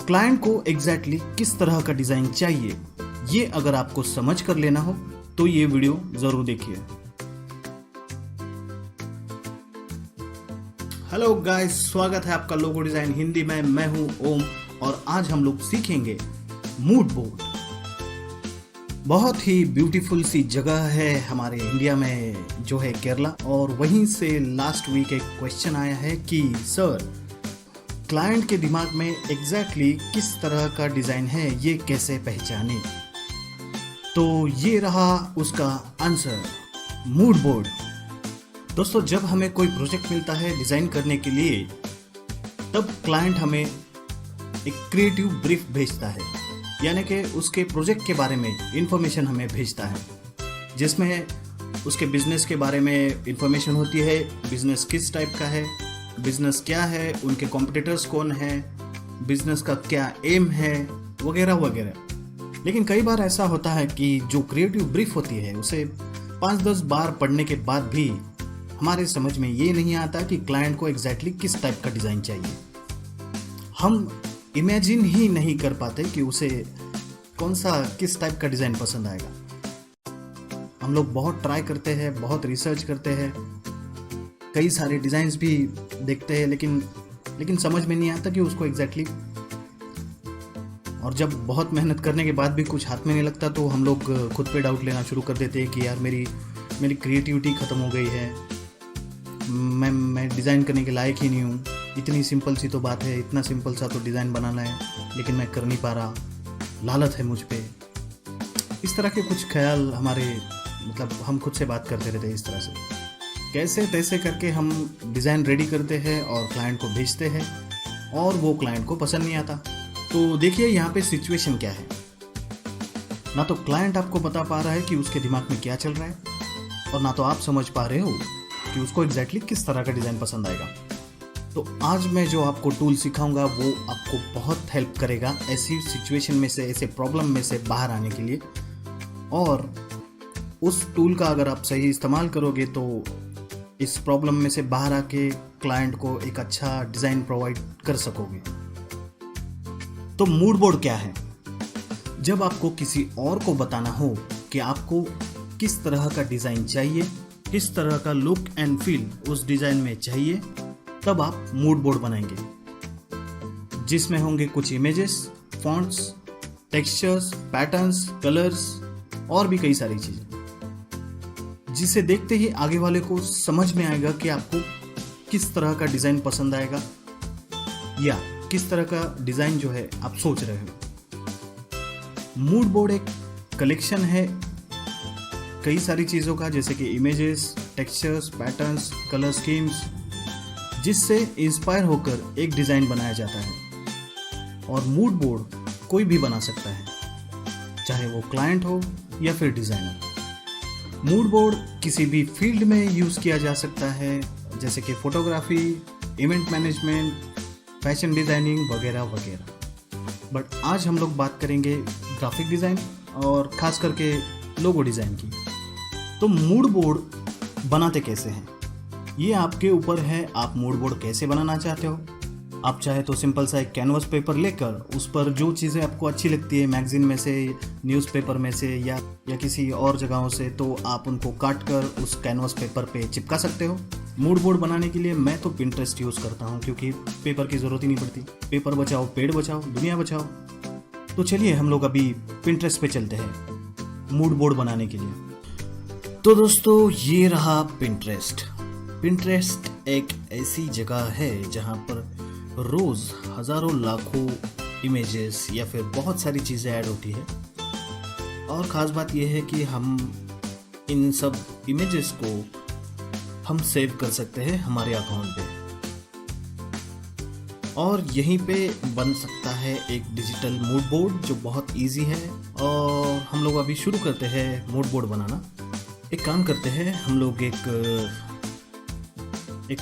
Client को exactly किस तरह का डिजाइन चाहिए, ये अगर आपको समझ कर लेना हो तो ये वीडियो जरूर देखिए। हेलो गाइस, स्वागत है आपका लोगो डिजाइन हिंदी में। मैं हूं ओम और आज हम लोग सीखेंगे मूड बोर्ड। बहुत ही ब्यूटीफुल सी जगह है हमारे इंडिया में जो है केरला, और वहीं से लास्ट वीक एक क्वेश्चन आया है कि सर क्लाइंट के दिमाग में एग्जैक्टली किस तरह का डिजाइन है, ये कैसे पहचाने। तो ये रहा उसका आंसर, मूड बोर्ड। दोस्तों, जब हमें कोई प्रोजेक्ट मिलता है डिजाइन करने के लिए, तब क्लाइंट हमें एक क्रिएटिव ब्रीफ भेजता है, यानी कि उसके प्रोजेक्ट के बारे में इंफॉर्मेशन हमें भेजता है, जिसमें उसके बिजनेस के बारे में इंफॉर्मेशन होती है। बिजनेस किस टाइप का है, बिजनेस क्या है, उनके कॉम्पिटिटर्स कौन है, बिजनेस का क्या एम है, वगैरह वगैरह। लेकिन कई बार ऐसा होता है कि जो क्रिएटिव ब्रीफ होती है उसे 5-10 बार पढ़ने के बाद भी हमारे समझ में ये नहीं आता कि क्लाइंट को एग्जैक्टली किस टाइप का डिज़ाइन चाहिए। हम इमेजिन ही नहीं कर पाते कि उसे कौन सा किस टाइप का डिज़ाइन पसंद आएगा। हम लोग बहुत ट्राई करते हैं, बहुत रिसर्च करते हैं, कई सारे डिज़ाइंस भी देखते हैं, लेकिन समझ में नहीं आता कि उसको एग्जैक्टली। और जब बहुत मेहनत करने के बाद भी कुछ हाथ में नहीं लगता तो हम लोग खुद पे डाउट लेना शुरू कर देते हैं कि यार मेरी क्रिएटिविटी ख़त्म हो गई है, मैं डिज़ाइन करने के लायक ही नहीं हूँ। इतनी सिंपल सी तो बात है, इतना सिंपल सा तो डिज़ाइन बनाना है, लेकिन मैं कर नहीं पा रहा, लालच है मुझ पे। इस तरह के कुछ ख्याल हमारे हम खुद से बात करते रहते हैं। इस तरह से कैसे तैसे करके हम डिज़ाइन रेडी करते हैं और क्लाइंट को भेजते हैं, और वो क्लाइंट को पसंद नहीं आता। तो देखिए यहाँ पे सिचुएशन क्या है। ना तो क्लाइंट आपको बता पा रहा है कि उसके दिमाग में क्या चल रहा है, और ना तो आप समझ पा रहे हो कि उसको एग्जैक्टली किस तरह का डिज़ाइन पसंद आएगा। तो आज मैं जो आपको टूल सिखाऊंगा वो आपको बहुत हेल्प करेगा ऐसी सिचुएशन में से, ऐसे प्रॉब्लम में से बाहर आने के लिए। और उस टूल का अगर आप सही इस्तेमाल करोगे तो इस प्रॉब्लम में से बाहर आके क्लाइंट को एक अच्छा डिज़ाइन प्रोवाइड कर सकोगे। तो मूड बोर्ड क्या है? जब आपको किसी और को बताना हो कि आपको किस तरह का डिज़ाइन चाहिए, किस तरह का लुक एंड फील उस डिज़ाइन में चाहिए, तब आप मूड बोर्ड बनाएंगे, जिसमें होंगे कुछ images, fonts, textures, patterns, colours और भी कई सारी चीज़ें, जिसे देखते ही आगे वाले को समझ में आएगा कि आपको किस तरह का डिज़ाइन पसंद आएगा या किस तरह का डिज़ाइन जो है आप सोच रहे हो। मूड बोर्ड एक कलेक्शन है कई सारी चीज़ों का, जैसे कि images, textures, patterns, colour schemes, जिससे इंस्पायर होकर एक डिज़ाइन बनाया जाता है। और मूड बोर्ड कोई भी बना सकता है, चाहे वो क्लाइंट हो या फिर डिज़ाइनर। मूड बोर्ड किसी भी फील्ड में यूज़ किया जा सकता है, जैसे कि photography, event management, fashion designing वगैरह वगैरह। बट आज हम लोग बात करेंगे ग्राफिक डिज़ाइन और ख़ास करके लोगो डिज़ाइन की। तो मूड बोर्ड बनाते कैसे हैं, ये आपके ऊपर है। आप मूड बोर्ड कैसे बनाना चाहते हो। आप चाहे तो सिंपल सा एक कैनवस पेपर लेकर उस पर जो चीज़ें आपको अच्छी लगती है मैगजीन में से, न्यूज़पेपर में से या किसी और जगहों से, तो आप उनको काट कर उस कैनवस पेपर पे चिपका सकते हो। मूड बोर्ड बनाने के लिए मैं तो पिंटरेस्ट यूज़ करता हूँ, क्योंकि पेपर की ज़रूरत ही नहीं पड़ती। पेपर बचाओ, पेड़ बचाओ, दुनिया बचाओ। तो चलिए हम लोग अभी पिंटरेस्ट पे चलते हैं मूड बोर्ड बनाने के लिए। तो दोस्तों, ये रहा पिंटरेस्ट। पिंटरेस्ट एक ऐसी जगह है जहाँ पर रोज़ हज़ारों लाखों इमेजेस या फिर बहुत सारी चीज़ें ऐड होती है। और ख़ास बात यह है कि हम इन सब इमेजेस को हम सेव कर सकते हैं हमारे अकाउंट पे, और यहीं पे बन सकता है एक डिजिटल मूड बोर्ड जो बहुत इजी है। और हम लोग अभी शुरू करते हैं मूड बोर्ड बनाना। एक काम करते हैं, हम लोग एक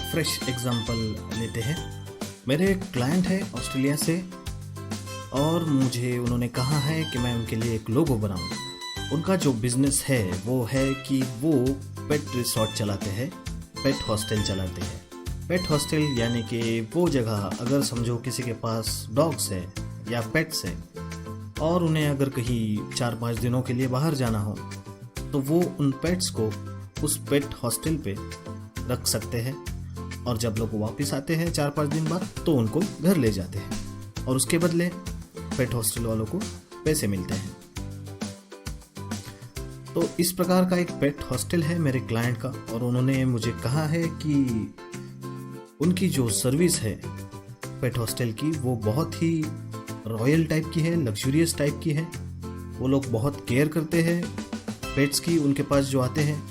फ्रेश एग्जांपल लेते हैं। मेरे एक क्लाइंट है ऑस्ट्रेलिया से, और मुझे उन्होंने कहा है कि मैं उनके लिए एक लोगो बनाऊं। उनका जो बिज़नेस है वो है कि वो पेट रिसोर्ट चलाते हैं, पेट हॉस्टल चलाते हैं। पेट हॉस्टल यानी कि वो जगह, अगर समझो किसी के पास डॉग्स है या पेट्स है और उन्हें अगर कहीं 4-5 दिनों के लिए बाहर जाना हो तो वो उन पेट्स को उस पेट हॉस्टल पे रख सकते हैं और जब लोग वापस आते हैं 4-5 दिन बाद तो उनको घर ले जाते हैं और उसके बदले पेट हॉस्टल वालों को पैसे मिलते हैं। तो इस प्रकार का एक पेट हॉस्टल है मेरे क्लाइंट का और उन्होंने मुझे कहा है कि उनकी जो सर्विस है पेट हॉस्टल की वो बहुत ही रॉयल टाइप की है, लग्जूरियस टाइप की है। वो लोग बहुत केयर करते हैं पेट्स की, उनके पास जो आते हैं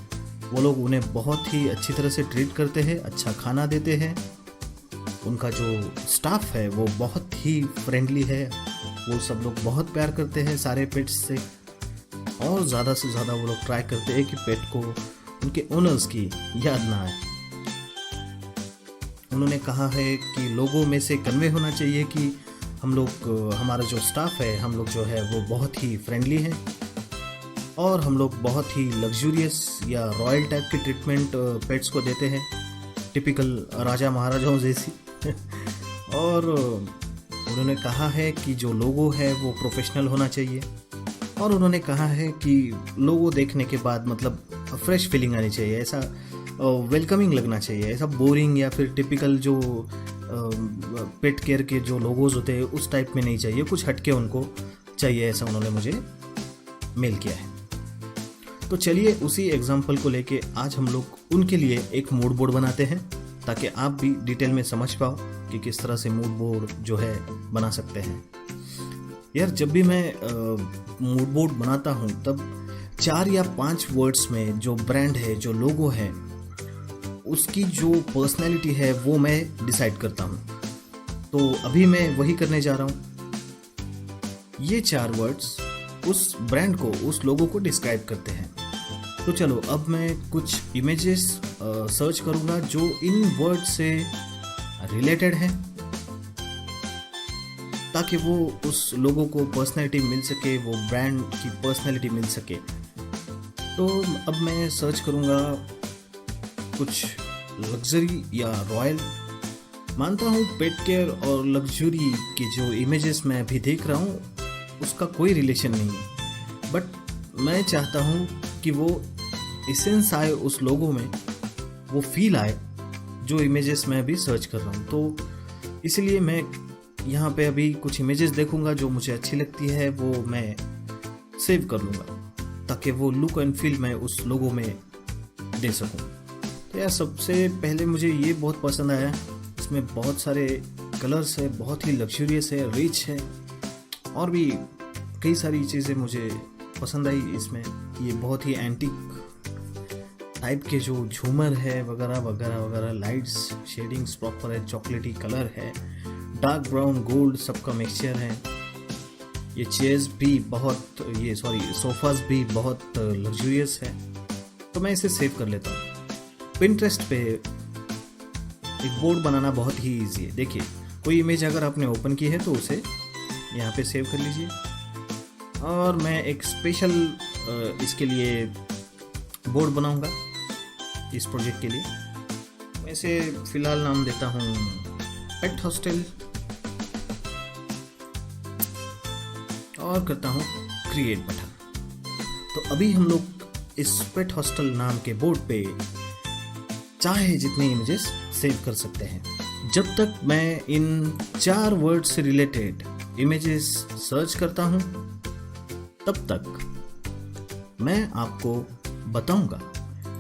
वो लोग उन्हें बहुत ही अच्छी तरह से ट्रीट करते हैं, अच्छा खाना देते हैं। उनका जो स्टाफ है वो बहुत ही फ्रेंडली है, वो सब लोग बहुत प्यार करते हैं सारे पेट्स से और ज़्यादा से ज़्यादा वो लोग ट्राई करते हैं कि पेट को उनके ओनर्स की याद ना आए। उन्होंने कहा है कि लोगों में से कन्वे होना चाहिए कि हम लोग, हमारा जो स्टाफ है, हम लोग जो है वो बहुत ही फ्रेंडली हैं और हम लोग बहुत ही लग्जूरियस या रॉयल टाइप की ट्रीटमेंट पेट्स को देते हैं, टिपिकल राजा महाराजाओं जैसी और उन्होंने कहा है कि जो लोगो है वो प्रोफेशनल होना चाहिए और उन्होंने कहा है कि लोगो देखने के बाद मतलब फ्रेश फीलिंग आनी चाहिए, ऐसा वेलकमिंग लगना चाहिए, ऐसा बोरिंग या फिर टिपिकल जो पेट केयर के जो लोगोज होते हैं उस टाइप में नहीं चाहिए, कुछ हटके उनको चाहिए, ऐसा उन्होंने मुझे मेल किया है। तो चलिए उसी एग्जाम्पल को लेके आज हम लोग उनके लिए एक मूड बोर्ड बनाते हैं ताकि आप भी डिटेल में समझ पाओ कि किस तरह से मूड बोर्ड जो है बना सकते हैं। यार जब भी मैं मूड बोर्ड बनाता हूँ तब 4 या 5 वर्ड्स में जो ब्रांड है, जो लोगो है, उसकी जो पर्सनैलिटी है वो मैं डिसाइड करता हूँ। तो अभी मैं वही करने जा रहा हूँ। ये 4 वर्ड्स उस ब्रांड को, उस लोगो को डिस्क्राइब करते हैं। तो चलो अब मैं कुछ इमेजेस सर्च करूँगा जो इन वर्ड से रिलेटेड है ताकि वो उस लोगों को पर्सनैलिटी मिल सके, वो ब्रांड की पर्सनैलिटी मिल सके। तो अब मैं सर्च करूँगा कुछ लग्जरी या रॉयल। मानता हूँ पेट केयर और लग्जरी के जो इमेजेस मैं अभी देख रहा हूँ उसका कोई रिलेशन नहीं है, बट मैं चाहता हूँ कि वो एसेंस आए उस लोगों में, वो फील आए जो इमेजेस मैं अभी सर्च कर रहा हूँ। तो इसलिए मैं यहाँ पे अभी कुछ इमेजेस देखूंगा जो मुझे अच्छी लगती है, वो मैं सेव कर लूँगा ताकि वो लुक एंड फील मैं उस लोगो में दे सकूँ। तो यार सबसे पहले मुझे ये बहुत पसंद आया, इसमें बहुत सारे कलर्स है, बहुत ही लग्जूरियस है, रिच है और भी कई सारी चीज़ें मुझे पसंद आई इसमें। ये बहुत ही एंटीक टाइप के जो झूमर है वगैरह वगैरह वगैरह, लाइट्स शेडिंग्स प्रॉपर है, चॉकलेटी कलर है, डार्क ब्राउन गोल्ड सबका मिक्सचर है। ये चेयर्स भी बहुत, सोफाज भी बहुत लग्जूरियस है। तो मैं इसे सेव कर लेता हूँ। पिंटरेस्ट पे एक बोर्ड बनाना बहुत ही ईजी है। देखिए कोई इमेज अगर आपने ओपन की है तो उसे यहाँ पे सेव कर लीजिए और मैं एक स्पेशल इसके लिए बोर्ड बनाऊंगा इस प्रोजेक्ट के लिए। मैं इसे फिलहाल नाम देता हूँ पेट हॉस्टल और करता हूँ क्रिएट बटन। तो अभी हम लोग इस पेट हॉस्टल नाम के बोर्ड पे चाहे जितने इमेजेस सेव कर सकते हैं। जब तक मैं इन 4 वर्ड से रिलेटेड इमेजेस सर्च करता हूँ तब तक मैं आपको बताऊंगा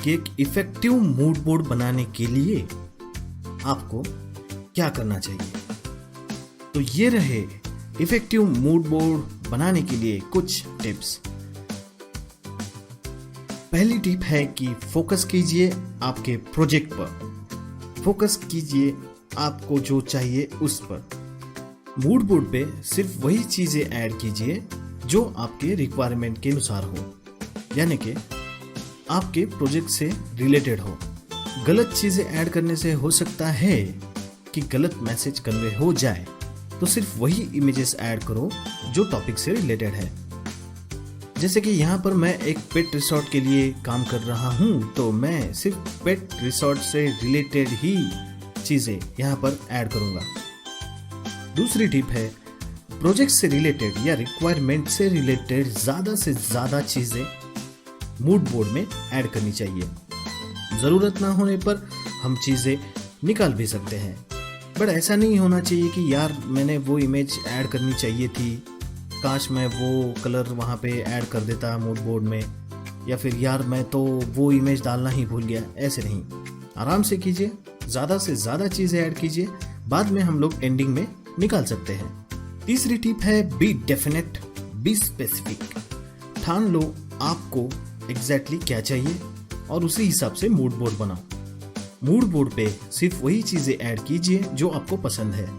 कि एक इफेक्टिव मूड बोर्ड बनाने के लिए आपको क्या करना चाहिए। तो ये रहे इफेक्टिव मूड बोर्ड बनाने के लिए कुछ टिप्स। पहली टिप है कि फोकस कीजिए आपके प्रोजेक्ट पर, फोकस कीजिए आपको जो चाहिए उस पर। मूड बोर्ड पे सिर्फ वही चीजें ऐड कीजिए जो आपके रिक्वायरमेंट के अनुसार हो, यानी कि आपके प्रोजेक्ट से रिलेटेड हो। गलत चीजें ऐड करने से हो सकता है कि गलत मैसेज कन्वे हो जाए, तो सिर्फ वही इमेजेस ऐड करो जो टॉपिक से रिलेटेड है। जैसे कि यहाँ पर मैं एक पेट रिसोर्ट के लिए काम कर रहा हूँ, तो मैं सिर्फ पेट रिसोर्ट से रिलेटेड ही चीजें यहाँ पर ऐड करूँगा। दूसरी टिप है प्रोजेक्ट से रिलेटेड या रिक्वायरमेंट से रिलेटेड ज़्यादा से ज़्यादा चीज़ें मूड बोर्ड में ऐड करनी चाहिए। ज़रूरत ना होने पर हम चीज़ें निकाल भी सकते हैं, बट ऐसा नहीं होना चाहिए कि यार मैंने वो इमेज ऐड करनी चाहिए थी, काश मैं वो कलर वहाँ पे ऐड कर देता मूड बोर्ड में, या फिर यार मैं तो वो इमेज डालना ही भूल गया। ऐसे नहीं, आराम से कीजिए, ज़्यादा से ज़्यादा चीज़ें ऐड कीजिए, बाद में हम लोग एंडिंग में निकाल सकते हैं। तीसरी टिप है बी डेफिनेट, बी स्पेसिफिक। ठान लो आपको एग्जैक्टली क्या चाहिए और उसी हिसाब से मूड बोर्ड बनाओ। मूड बोर्ड पे सिर्फ वही चीज़ें ऐड कीजिए जो आपको पसंद है।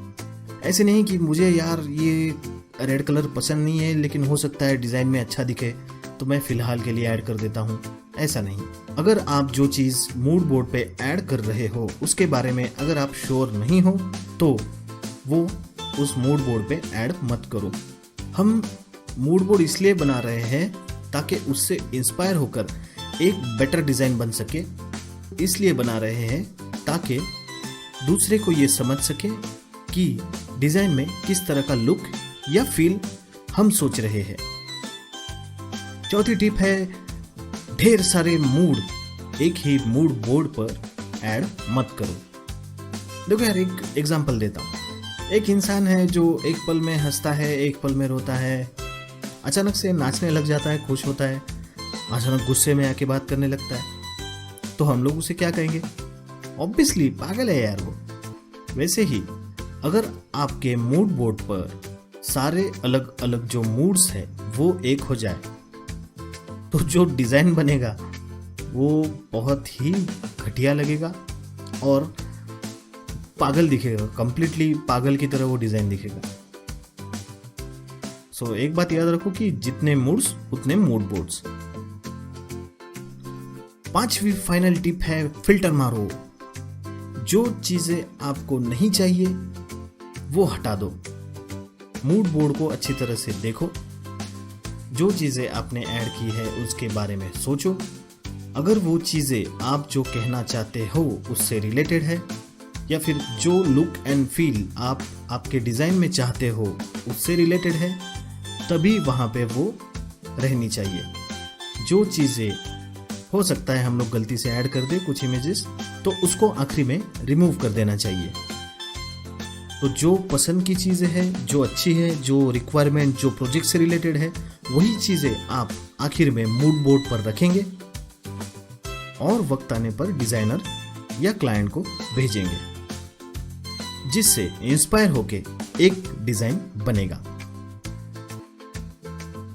ऐसे नहीं कि मुझे यार ये रेड कलर पसंद नहीं है लेकिन हो सकता है डिज़ाइन में अच्छा दिखे तो मैं फ़िलहाल के लिए ऐड कर देता हूँ। ऐसा नहीं। अगर आप जो चीज़ मूड बोर्ड पे ऐड कर रहे हो उसके बारे में अगर आप श्योर नहीं हो तो वो उस मूड बोर्ड पे ऐड मत करो। हम मूड बोर्ड इसलिए बना रहे हैं ताकि उससे इंस्पायर होकर एक बेटर डिज़ाइन बन सके, इसलिए बना रहे हैं ताकि दूसरे को ये समझ सके कि डिज़ाइन में किस तरह का लुक या फील हम सोच रहे हैं। चौथी टिप है ढेर सारे मूड एक ही मूड बोर्ड पर ऐड मत करो। देखो यार, एक एग्जांपल देता हूँ। एक इंसान है जो एक पल में हंसता है, एक पल में रोता है, अचानक से नाचने लग जाता है, खुश होता है, अचानक गुस्से में आके बात करने लगता है। तो हम लोग उसे क्या कहेंगे? ऑब्वियसली पागल है यार वो। वैसे ही अगर आपके मूड बोर्ड पर सारे अलग अलग जो मूड्स है वो एक हो जाए तो जो डिज़ाइन बनेगा वो बहुत ही घटिया लगेगा और पागल दिखेगा, कंप्लीटली पागल की तरह वो डिज़ाइन दिखेगा। सो एक बात याद रखो कि जितने मूड्स उतने मूड बोर्ड्स। पांचवी फाइनल टिप है फिल्टर मारो। जो चीज़ें आपको नहीं चाहिए वो हटा दो। मूड बोर्ड को अच्छी तरह से देखो, जो चीज़ें आपने ऐड की है उसके बारे में सोचो। अगर वो चीज़ें आप जो कहना चाहते हो उससे रिलेटेड है या फिर जो लुक एंड फील आप आपके डिज़ाइन में चाहते हो उससे रिलेटेड है, तभी वहाँ पे वो रहनी चाहिए। जो चीज़ें हो सकता है हम लोग गलती से ऐड कर दे कुछ इमेजेस, तो उसको आखिरी में रिमूव कर देना चाहिए। तो जो पसंद की चीज़ें हैं, जो अच्छी है, जो रिक्वायरमेंट जो प्रोजेक्ट से रिलेटेड है, वही चीज़ें आप आखिर में मूड बोर्ड पर रखेंगे और वक्त आने पर डिज़ाइनर या क्लाइंट को भेजेंगे, जिससे इंस्पायर होके एक डिज़ाइन बनेगा।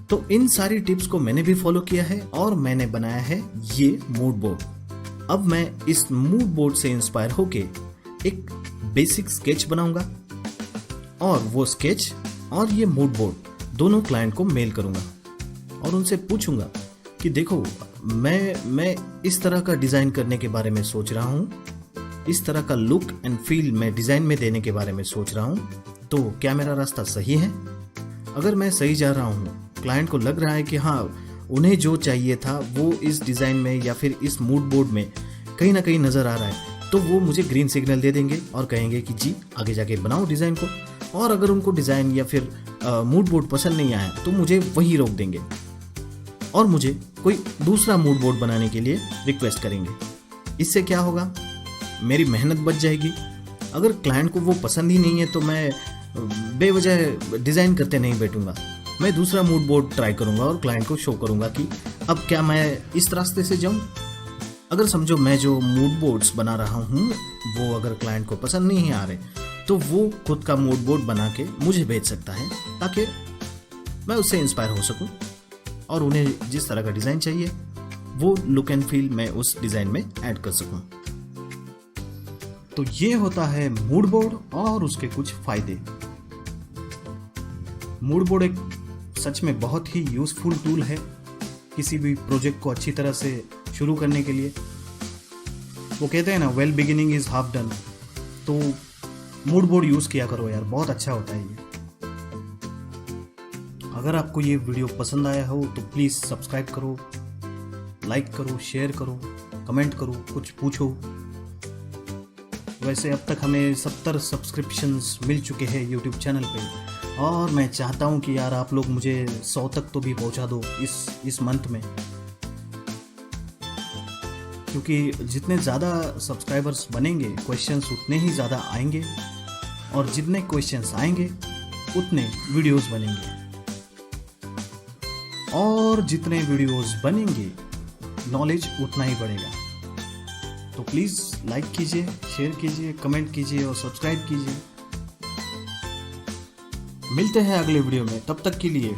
तो इन सारी टिप्स को मैंने भी फॉलो किया है और मैंने बनाया है ये मूड बोर्ड। अब मैं इस मूड बोर्ड से इंस्पायर होके एक बेसिक स्केच बनाऊंगा और वो स्केच और ये मूड बोर्ड दोनों क्लाइंट को मेल करूंगा और उनसे पूछूंगा कि देखो मैं इस तरह का डिज़ाइन करने के बारे में सोच रहा हूँ, इस तरह का लुक एंड फील मैं डिज़ाइन में देने के बारे में सोच रहा हूँ, तो क्या मेरा रास्ता सही है? अगर मैं सही जा रहा हूँ, क्लाइंट को लग रहा है कि हाँ उन्हें जो चाहिए था वो इस डिज़ाइन में या फिर इस मूड बोर्ड में कहीं ना कहीं नज़र आ रहा है, तो वो मुझे ग्रीन सिग्नल दे देंगे और कहेंगे कि जी आगे जाके बनाओ डिज़ाइन को। और अगर उनको डिज़ाइन या फिर मूड बोर्ड पसंद नहीं आया तो मुझे वहीं रोक देंगे और मुझे कोई दूसरा मूड बोर्ड बनाने के लिए रिक्वेस्ट करेंगे। इससे क्या होगा? मेरी मेहनत बच जाएगी। अगर क्लाइंट को वो पसंद ही नहीं है तो मैं बेवजह डिज़ाइन करते नहीं बैठूंगा, मैं दूसरा मूड बोर्ड ट्राई करूंगा और क्लाइंट को शो करूंगा कि अब क्या मैं इस रास्ते से जाऊं। अगर समझो मैं जो मूड बोर्ड्स बना रहा हूँ वो अगर क्लाइंट को पसंद नहीं आ रहे तो वो खुद का मूड बोर्ड बना के मुझे भेज सकता है ताकि मैं उससे इंस्पायर हो सकूं और उन्हें जिस तरह का डिज़ाइन चाहिए वो लुक एंड फील मैं उस डिज़ाइन में ऐड कर सकूं। तो ये होता है मूड बोर्ड और उसके कुछ फ़ायदे। मूड बोर्ड एक सच में बहुत ही यूज़फुल टूल है किसी भी प्रोजेक्ट को अच्छी तरह से शुरू करने के लिए। वो कहते हैं ना, well beginning is half done. तो मूड बोर्ड यूज़ किया करो यार, बहुत अच्छा होता है ये। अगर आपको ये वीडियो पसंद आया हो तो प्लीज़ सब्सक्राइब करो, लाइक करो, शेयर करो, कमेंट करो, कुछ पूछो। वैसे अब तक हमें 70 सब्सक्रिप्शंस मिल चुके हैं यूट्यूब चैनल पे और मैं चाहता हूँ कि यार आप लोग मुझे 100 तक तो भी पहुँचा दो इस मंथ में, क्योंकि जितने ज़्यादा सब्सक्राइबर्स बनेंगे क्वेश्चंस उतने ही ज़्यादा आएंगे, और जितने क्वेश्चंस आएंगे उतने वीडियोस बनेंगे, और जितने वीडियोस बनेंगे नॉलेज उतना ही बढ़ेगा। तो प्लीज़ लाइक कीजिए, शेयर कीजिए, कमेंट कीजिए और सब्सक्राइब कीजिए। मिलते हैं अगले वीडियो में, तब तक के लिए